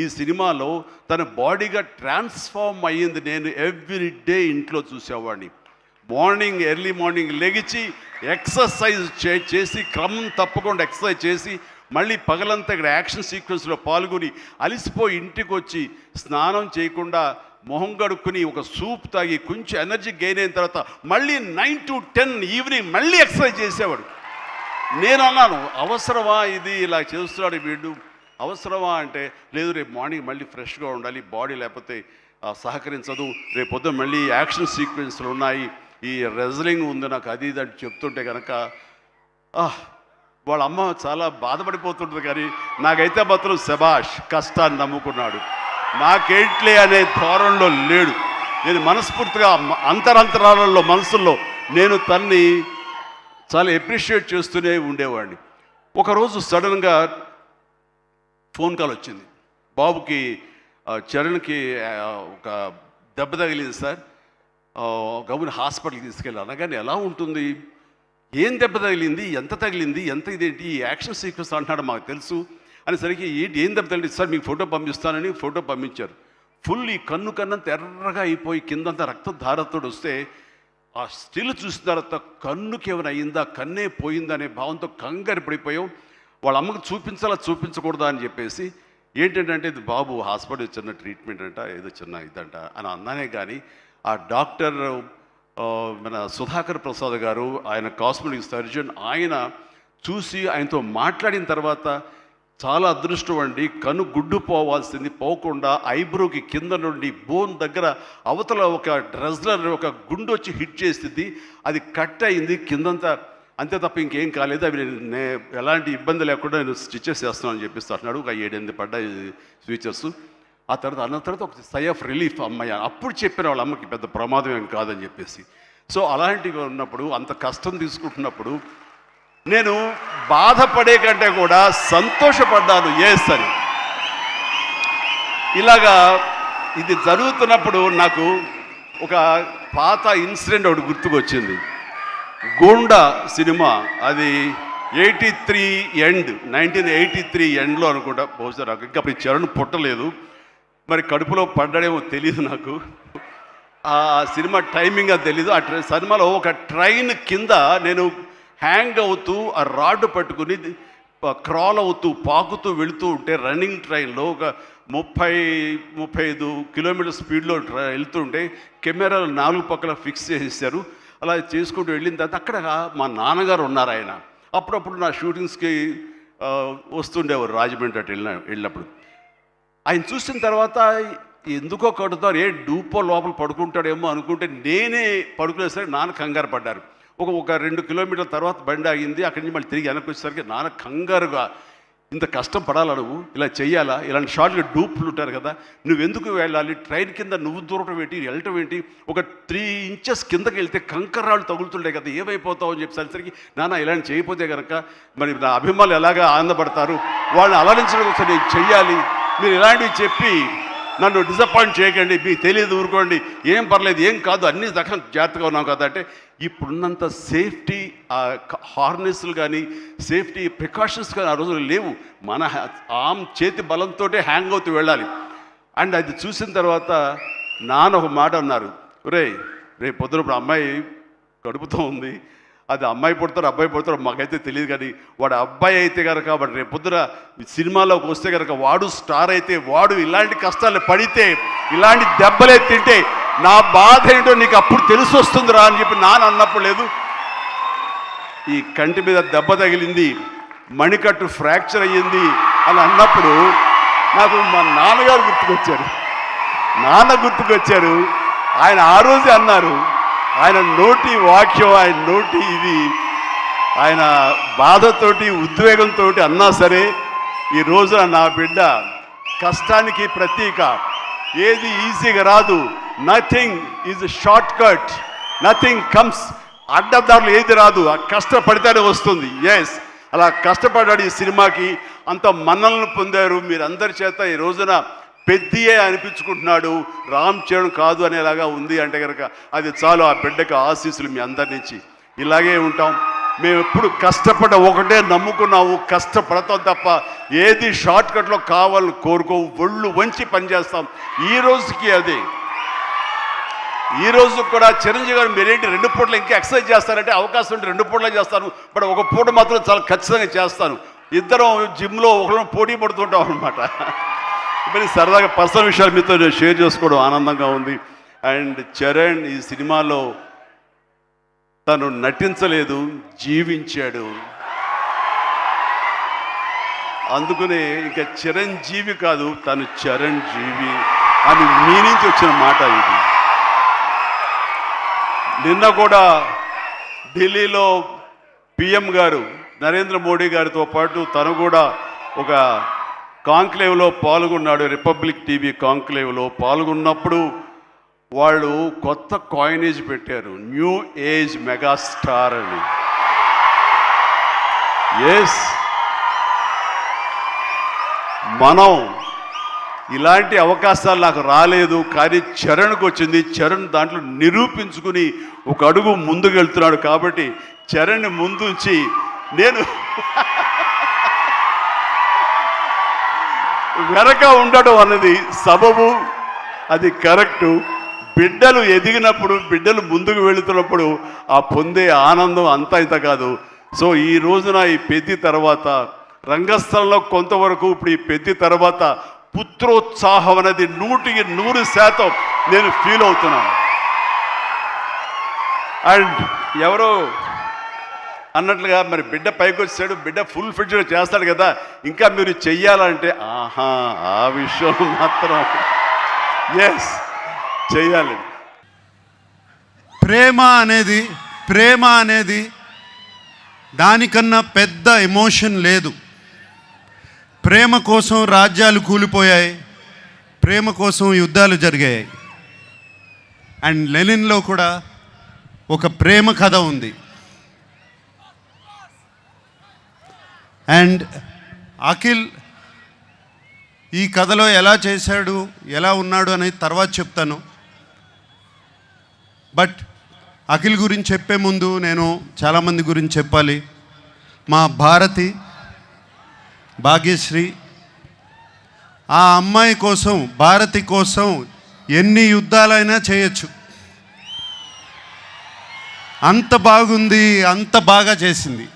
ఈ సినిమాలో తన బాడీగా ట్రాన్స్ఫార్మ్ అయ్యింది. నేను ఎవ్రీ డే ఇంట్లో చూసేవాడిని. ఎర్లీ మార్నింగ్ లెగిచి ఎక్సర్సైజ్ చేసి క్రమం తప్పకుండా ఎక్సర్సైజ్ చేసి మళ్ళీ పగలంతా ఇక్కడ యాక్షన్ సీక్వెన్స్లో పాల్గొని అలిసిపోయి ఇంటికి వచ్చి స్నానం చేయకుండా మొహం కడుక్కుని ఒక సూప్ తాగి కొంచెం ఎనర్జీ గెయిన్ అయిన తర్వాత మళ్ళీ 9 to 10 ఈవినింగ్ మళ్ళీ ఎక్సర్సైజ్ చేసేవాడు. నేను అన్నాను, అవసరమా ఇది, ఇలా చేస్తున్నాడు వీడు, అవసరమా అంటే, లేదు రేపు మార్నింగ్ మళ్ళీ ఫ్రెష్గా ఉండాలి, బాడీ లేకపోతే సహకరించదు, రేపు పొద్దున మళ్ళీ యాక్షన్ సీక్వెన్స్లు ఉన్నాయి, ఈ రెజ్లింగ్ ఉంది నాకు, అది ఇది అంటే చెప్తుంటే కనుక వాళ్ళ అమ్మ చాలా బాధపడిపోతుంటుంది. కానీ నాకైతే మాత్రం శబాష్, కష్టాన్ని నమ్ముకున్నాడు, నాకేంట్లే అనే ధోరణిలో లేడు. నేను మనస్ఫూర్తిగా అంతరాలలో మనసుల్లో నేను తన్ని చాలా ఎప్రిషియేట్ చేస్తూనే ఉండేవాడిని. ఒకరోజు సడన్గా ఫోన్ కాల్ వచ్చింది, బాబుకి చరణ్కి ఒక దెబ్బ తగిలింది సార్, గబుని హాస్పిటల్కి తీసుకెళ్ళి. అనగానే ఎలా ఉంటుంది, ఏం దెబ్బ తగిలింది, ఎంత తగిలింది, ఎంత ఇదేంటి, ఈ యాక్షన్ సీక్వెన్స్ అంటున్నాడు మాకు తెలుసు అనేసరికి ఏంటి ఏం దెబ్బ తగిలింది సార్, మీకు ఫోటో పంపిస్తానని ఫోటో పంపించారు. ఫుల్ ఈ కన్నంత ఎర్రగా అయిపోయి కిందంతా రక్తధారతో వస్తే ఆ స్టిల్ చూసిన తర్వాత కన్నుకి ఏమైనా అయిందా, కన్నే పోయిందనే భావంతో కంగారు పడిపోయాం. వాళ్ళ అమ్మకు చూపించకూడదా అని చెప్పేసి, ఏంటంటే ఇది బాబు హాస్పిటల్ చిన్న ట్రీట్మెంట్ అంట, ఏదో చిన్న ఇదంట అని అన్నానే. కానీ ఆ డాక్టర్ మన సుధాకర్ ప్రసాద్ గారు, ఆయన కాస్మెటిక్ సర్జన్, ఆయన చూసి ఆయనతో మాట్లాడిన తర్వాత చాలా అదృష్టం అండి, కన్ను గుడ్డు పోవాల్సింది పోకుండా ఐబ్రోకి కింద నుండి బోన్ దగ్గర అవతల ఒక డ్రెస్లర్ ఒక గుండు వచ్చి హిట్ చేసింది, అది కట్ అయింది కిందంతా, అంతే తప్ప ఇంకేం కాలేదు, అవి నేను ఎలాంటి ఇబ్బంది లేకుండా నేను స్టిచెస్ చేస్తున్నాను అని చెప్పిస్తున్నాడు. ఒక 7-8 పడ్డాయి ఫీచర్స్. ఆ తర్వాత అన్న తర్వాత ఒక సై ఆఫ్ రిలీఫ్ అమ్మాయి, అప్పుడు చెప్పిన వాళ్ళ అమ్మకి పెద్ద ప్రమాదం ఏం కాదని చెప్పేసి. సో అలాంటివి ఉన్నప్పుడు, అంత కష్టం తీసుకుంటున్నప్పుడు నేను బాధపడే కంటే కూడా సంతోషపడ్డాను ఎస్ అని. ఇలాగా ఇది జరుగుతున్నప్పుడు నాకు ఒక పాత ఇన్సిడెంట్ ఒకటి గుర్తుకొచ్చింది. గోండా సినిమా, అది 1983 ఎండ్లో అనుకుంటా, బహుశా నాకు ఇంకా అప్పుడు చరణ్ పుట్టలేదు, మరి కడుపులో పడ్డాడేమో తెలియదు నాకు, ఆ సినిమా టైమింగ్ అది తెలీదు. ఆ సినిమాలో ఒక ట్రైన్ కింద నేను హ్యాంగ్ అవుతూ ఆ రాడ్ పట్టుకుని క్రాల్ అవుతూ పాకుతూ వెళుతూ ఉంటే, రన్నింగ్ ట్రైన్లో ఒక 30-35 కిలోమీటర్ స్పీడ్లో వెళ్తుంటే కెమెరాలు 4 పక్కల ఫిక్స్ చేసేసారు. అలా చేసుకుంటూ వెళ్ళిన తర్వాత అక్కడ మా నాన్నగారు ఉన్నారు. ఆయన అప్పుడప్పుడు నా షూటింగ్స్కి వస్తుండేవారు, రాజమండ్రి అటు వెళ్ళినప్పుడు. ఆయన చూసిన తర్వాత ఎందుకో కడుతారు, ఏ డూపో లోపల పడుకుంటాడేమో అనుకుంటే నేనే పడుకునేసరికి నాన్న కంగారు పడ్డారు. ఒక 2 కిలోమీటర్ల తర్వాత బండి ఆగింది. అక్కడి నుంచి మళ్ళీ తిరిగి వెనక్కి వచ్చేసరికి నాన్న కంగారుగా, ఇంత కష్టం పడాలా నువ్వు, ఇలా చెయ్యాలా, ఇలాంటి షార్ట్గా డూప్లు ఉంటారు కదా, నువ్వెందుకు వెళ్ళాలి, ట్రైన్ కింద నువ్వు దూరటం ఏంటి, వెళ్ళటం ఏంటి, ఒక 3 ఇంచెస్ కిందకి వెళ్తే కంకర్రాళ్ళు తగులుతుంటాయి కదా, ఏమైపోతావు అని చెప్పేసరికి, నాన్న ఇలాంటి చేయకపోతే కనుక మరి నా అభిమానులు ఎలాగా ఆనందపడతారు, వాళ్ళని అలరించడం కోసం నేను చెయ్యాలి, మీరు ఇలాంటివి చెప్పి నన్ను డిసప్పాయింట్ చేయకండి, మీకు తెలియదు ఊరుకోండి, ఏం పర్లేదు, ఏం కాదు, అన్ని రకం జాగ్రత్తగా ఉన్నాం కదా అంటే, ఇప్పుడున్నంత సేఫ్టీ హార్నెస్లు కానీ సేఫ్టీ ప్రికాషన్స్ కానీ ఆ రోజులు లేవు. మన చేతి బలంతో హ్యాంగ్ అవుతూ వెళ్ళాలి. అండ్ అది చూసిన తర్వాత నాన్న ఒక మాట అన్నారు, రేపు పొద్దునప్పుడు అమ్మాయి కడుపుతో ఉంది, అది అమ్మాయి పుడతారు అబ్బాయి పుడతారు మాకైతే తెలియదు, కానీ వాడు అబ్బాయి అయితే కనుక వాడు రేపు పొద్దున సినిమాలోకి వస్తే కనుక వాడు స్టార్ అయితే, వాడు ఇలాంటి కష్టాలు పడితే, ఇలాంటి దెబ్బలే తింటే నా బాధ ఏంటో నీకు అప్పుడు తెలిసి వస్తుందిరా అని చెప్పి నాన్న అన్నప్పుడు, లేదు ఈ కంటి మీద దెబ్బ తగిలింది, మణికట్టు ఫ్రాక్చర్ అయ్యింది అని అన్నప్పుడు నాకు మా నాన్నగారు గుర్తుకొచ్చారు. ఆయన ఆ రోజే అన్నారు, ఆయన నోటి వాక్యం, ఆయన నోటి ఇది, ఆయన బాధతోటి ఉద్వేగంతో అన్నా సరే, ఈ రోజున నా బిడ్డ కష్టానికి ప్రతీక, ఏది ఈజీగా రాదు, nothing is short cut, nothing comes, అడ్డదారులు ఏది రాదు, ఆ కష్టపడితేనే వస్తుంది. ఎస్, అలా కష్టపడ్డాడు. ఈ సినిమాకి అంత మన్నలను పొందారు మీరందరి చేత. ఈ రోజున పెద్దయే అనిపించుకుంటున్నాడు, రామ్ చరణ్ కాదు అనేలాగా ఉంది అంటే కనుక అది చాలు. ఆ బిడ్డకు ఆశీస్సులు మీ అందరి నుంచి. ఇలాగే ఉంటాం. మేము ఎప్పుడు కష్టపడ్డ ఒకటే నమ్ముకున్నాము, కష్టపడతాం తప్ప ఏది షార్ట్కట్లో కావాలని కోరుకో, ఒళ్ళు వంచి పనిచేస్తాం. ఈ రోజుకి అదే. ఈ రోజు కూడా చిరంజీవి గారు మీరేంటి 2 పూటలు ఇంకా ఎక్సర్సైజ్ చేస్తారంటే, అవకాశం ఉంటే 2 పూటలే చేస్తాను, బట్ ఒక పూట మాత్రం చాలా ఖచ్చితంగా చేస్తాను. ఇద్దరం జిమ్లో ఒకరిని పోటీ పడుతుంటాం అనమాట. ఇప్పుడు సరదాగా పర్సనల్ విషయాలు మీతో నేను షేర్ చేసుకోవడం ఆనందంగా ఉంది. అండ్ చరణ్ ఈ సినిమాలో తను నటించలేదు, జీవించాడు. అందుకనే ఇక చిరంజీవి కాదు, తను చరణ్ జీవి అని మీ నుంచి వచ్చిన మాట ఇది. నిన్న కూడా ఢిల్లీలో పిఎం గారు నరేంద్ర మోడీ గారితో పాటు తను కూడా ఒక కాంక్లేవ్లో పాల్గొన్నాడు. రిపబ్లిక్ టీవీ కాంక్లేవ్లో పాల్గొన్నప్పుడు వాళ్ళు కొత్త కాయినేజ్ పెట్టారు, న్యూ ఏజ్ మెగాస్టార్ అని. ఎస్, మనం ఇలాంటి అవకాశాలు నాకు రాలేదు, కానీ చరణ్కి వచ్చింది. చరణ్ దాంట్లో నిరూపించుకుని ఒక అడుగు ముందుకు వెళ్తున్నాడు. కాబట్టి చరణ్ ముందుంచి నేను వెనక ఉండడం అన్నది సబబు, అది కరెక్టు. బిడ్డలు ఎదిగినప్పుడు, బిడ్డలు ముందుకు వెళుతున్నప్పుడు ఆ పొందే ఆనందం అంతా ఇంత కాదు. సో ఈ రోజున ఈ పెద్ది తర్వాత రంగస్థలంలో కొంతవరకు, ఇప్పుడు ఈ పెద్ది తర్వాత పుత్రోత్సాహం అనేది 100% నేను ఫీల్ అవుతున్నాను. అండ్ ఎవరో అన్నట్లుగా మరి బిడ్డ పైకి వచ్చాడు, బిడ్డ ఫుల్ ఫిడ్జ్గా చేస్తాడు కదా, ఇంకా మీరు చెయ్యాలంటే ఆహా, ఆ విషయం మాత్రం ఎస్ చెయ్యాలి. ప్రేమ అనేది దానికన్నా పెద్ద ఎమోషన్ లేదు. ప్రేమ కోసం రాజ్యాలు కూలిపోయాయి, ప్రేమ కోసం యుద్ధాలు జరిగాయి. అండ్ లెనిన్లో కూడా ఒక ప్రేమ కథ ఉంది. అండ్ అఖిల్ ఈ కథలో ఎలా చేశాడు, ఎలా ఉన్నాడు అనేది తర్వాత చెప్తాను. బట్ అఖిల్ గురించి చెప్పే ముందు నేను చాలామంది గురించి చెప్పాలి. మా భాగ్యశ్రీ, ఆ అమ్మాయి కోసం, భారతి కోసం ఎన్ని యుద్ధాలైనా చేయొచ్చు. అంత బాగుంది, అంత బాగా చేసింది.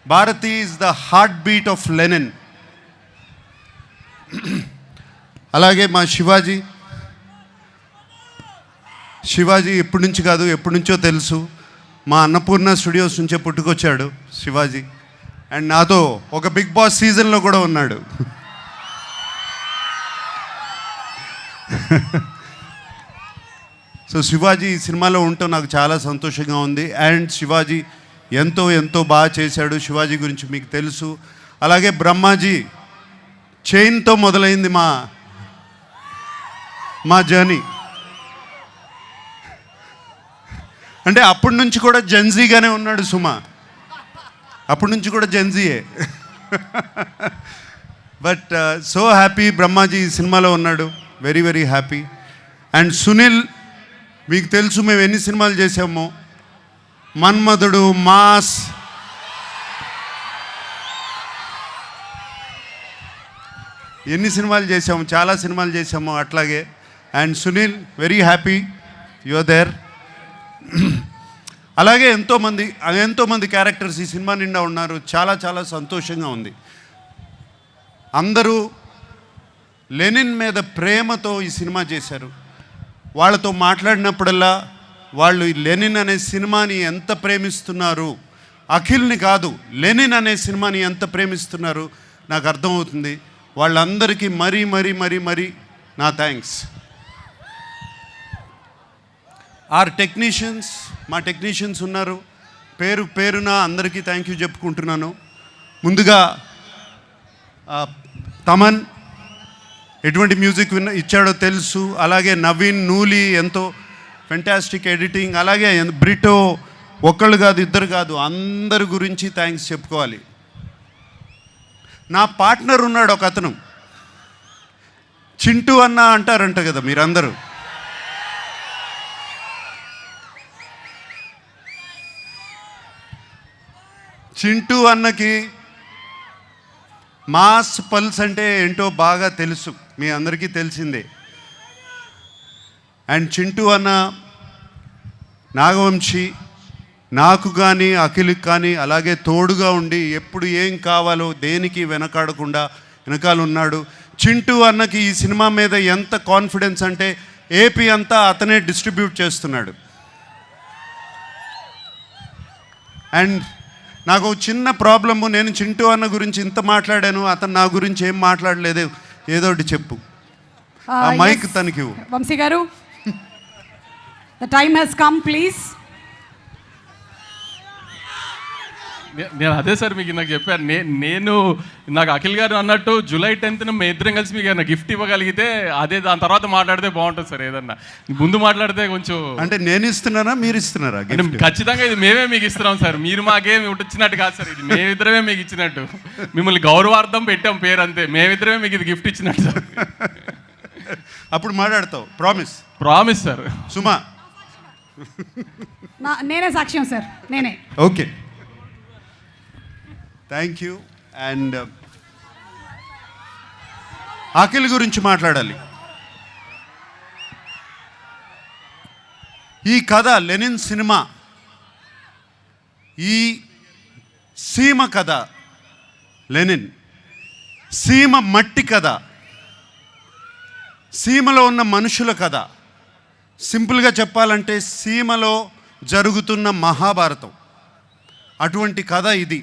Bharathi is the heart beat of Lenin. అలాగే మా శివాజీ ఎప్పటి నుంచి కాదు, ఎప్పటి నుంచో తెలుసు. మా అన్నపూర్ణ స్టూడియోస్ నుంచే పుట్టుకొచ్చాడు శివాజీ. అండ్ నాతో ఒక బిగ్ బాస్ సీజన్లో కూడా ఉన్నాడు. సో శివాజీ ఈ సినిమాలో ఉంటూ నాకు చాలా సంతోషంగా ఉంది. అండ్ శివాజీ ఎంతో బాగా చేశాడు. శివాజీ గురించి మీకు తెలుసు. అలాగే బ్రహ్మాజీ చైన్తో మొదలైంది మా జర్నీ. అంటే అప్పటి నుంచి కూడా జెన్జీగానే ఉన్నాడు సుమా, అప్పటి నుంచి కూడా జెన్జీయే. బట్ సో హ్యాపీ బ్రహ్మాజీ ఈ సినిమాలో ఉన్నాడు, వెరీ హ్యాపీ. అండ్ సునీల్, మీకు తెలుసు మేము ఎన్ని సినిమాలు చేసామో. మన్మధుడు, మాస్, ఎన్ని సినిమాలు చేసాము, చాలా సినిమాలు చేసాము అట్లాగే. And Sunil, very happy you are there. అలాగే ఎంతోమంది క్యారెక్టర్స్ ఈ సినిమా నిండా ఉన్నారు. చాలా సంతోషంగా ఉంది. అందరూ లెనిన్ మీద ప్రేమతో ఈ సినిమా చేశారు. వాళ్ళతో మాట్లాడినప్పుడల్లా వాళ్ళు ఈ లెనిన్ అనే సినిమాని ఎంత ప్రేమిస్తున్నారు, అఖిల్ని కాదు లెనిన్ అనే సినిమాని ఎంత ప్రేమిస్తున్నారు నాకు అర్థమవుతుంది. వాళ్ళందరికీ మరీ నా థ్యాంక్స్. మా టెక్నీషియన్స్ ఉన్నారు, పేరున అందరికీ థ్యాంక్ యూ చెప్పుకుంటున్నాను. ముందుగా తమన్ ఎటువంటి మ్యూజిక్ ఇచ్చాడో తెలుసు. అలాగే నవీన్, నూలి ఎంతో ఫెంటాస్టిక్ ఎడిటింగ్. అలాగే బ్రిటో, ఒక్కళ్ళు కాదు, ఇద్దరు కాదు, అందరి గురించి థ్యాంక్స్ చెప్పుకోవాలి. నా పార్ట్నర్ ఉన్నాడు ఒక అతను, చింటూ అన్న అంటారంట కదా మీరందరూ. చింటూ అన్నకి మాస్ పల్స్ అంటే ఏంటో బాగా తెలుసు, మీ అందరికీ తెలిసిందే. అండ్ చింటూ అన్న, నాగవంశీ నాకు కానీ అఖిల్కి కానీ అలాగే తోడుగా ఉండి ఎప్పుడు ఏం కావాలో దేనికి వెనకాడకుండా వెనకాల ఉన్నాడు. చింటూ అన్నకి ఈ సినిమా మీద ఎంత కాన్ఫిడెన్స్ అంటే ఏపీ అంతా అతనే డిస్ట్రిబ్యూట్ చేస్తున్నాడు. అండ్ నాకు ఒక చిన్న ప్రాబ్లము, నేను చింటూ అన్న గురించి ఇంత మాట్లాడాను, అతను నా గురించి ఏం మాట్లాడలేదు, ఏదో ఒకటి చెప్పు. ఆ మైక్ తనకి ఇవ్వు. Vamsi garu, the time has come, please. నేను అదే సార్ మీకు నాకు చెప్పాను, నేను నాకు అఖిల్ గారు అన్నట్టు జూలై 10th మేము ఇద్దరం కలిసి మీకు ఏదైనా గిఫ్ట్ ఇవ్వగలిగితే అదే, దాని తర్వాత మాట్లాడితే బాగుంటుంది సార్. ఏదన్నా ముందు మాట్లాడితే కొంచెం అంటే నేను ఇస్తున్నానా మీరు ఇస్తున్నారా? ఖచ్చితంగా ఇది మేమే మీకు ఇస్తున్నాం సార్, మీరు మాకేమి ఇచ్చినట్టు కాదు సార్, ఇది మేమిద్దరమే మీకు ఇచ్చినట్టు, మిమ్మల్ని గౌరవార్థం పెట్టాం పేరు అంతే, మేమిద్దరమే మీకు ఇది గిఫ్ట్ ఇచ్చినట్టు సార్. అప్పుడు మాట్లాడతావు, ప్రామిస్. Promise sir. సుమా, నేనే సాక్ష్యం సార్, నేనే. Okay, thank you. And Akhil గురించి మాట్లాడాలి. ఈ కథ లెనిన్ సినిమా, ఈ సీమ కథ, లెనిన్ సీమ మట్టి కథ, సీమలో ఉన్న మనుషుల కథ. సింపుల్గా చెప్పాలంటే సీమలో జరుగుతున్న మహాభారతం, అటువంటి కథ ఇది.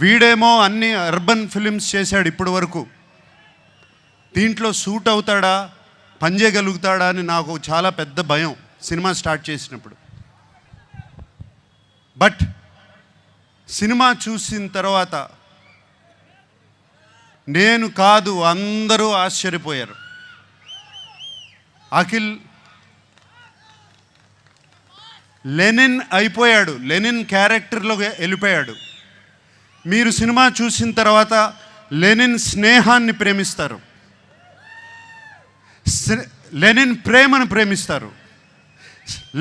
వీడేమో అన్ని అర్బన్ ఫిలిమ్స్ చేశాడు ఇప్పటి వరకు, దీంట్లో సూట్ అవుతాడా, పనిచేయగలుగుతాడా అని నాకు చాలా పెద్ద భయం సినిమా స్టార్ట్ చేసినప్పుడు. బట్ సినిమా చూసిన తర్వాత నేను కాదు అందరూ ఆశ్చర్యపోయారు. అఖిల్ లెనిన్ అయిపోయాడు, లెనిన్ క్యారెక్టర్లో వెళ్ళిపోయాడు. మీరు సినిమా చూసిన తర్వాత లెనిన్ స్నేహాన్ని ప్రేమిస్తారు, లెనిన్ ప్రేమను ప్రేమిస్తారు,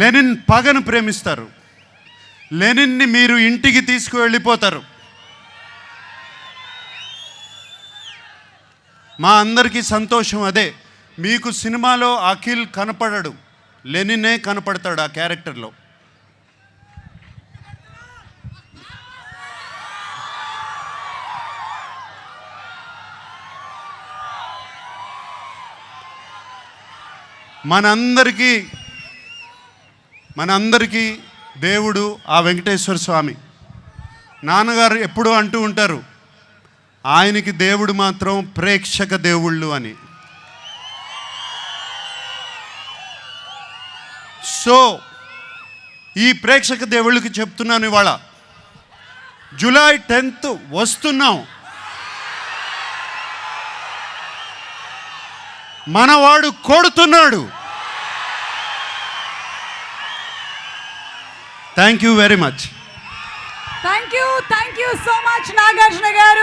లెనిన్ పగను ప్రేమిస్తారు, లెనిన్ని మీరు ఇంటికి తీసుకువెళ్ళిపోతారు. మా అందరికీ సంతోషం అదే. మీకు సినిమాలో అఖిల్ కనపడడు, లెనినే కనపడతాడు ఆ క్యారెక్టర్లో. మనందరికీ దేవుడు ఆ వెంకటేశ్వర స్వామి. నాన్నగారు ఎప్పుడూ అంటూ ఉంటారు, ఆయనకి దేవుడు మాత్రం ప్రేక్షక దేవుళ్ళు అని. సో ఈ ప్రేక్షక దేవుళ్ళకి చెప్తున్నాను, ఇవాళ జూలై 10th వస్తున్నాం, మనవాడు కొడుతున్నాడు. Thank you very much. Thank you so much Nagarjuna గారు.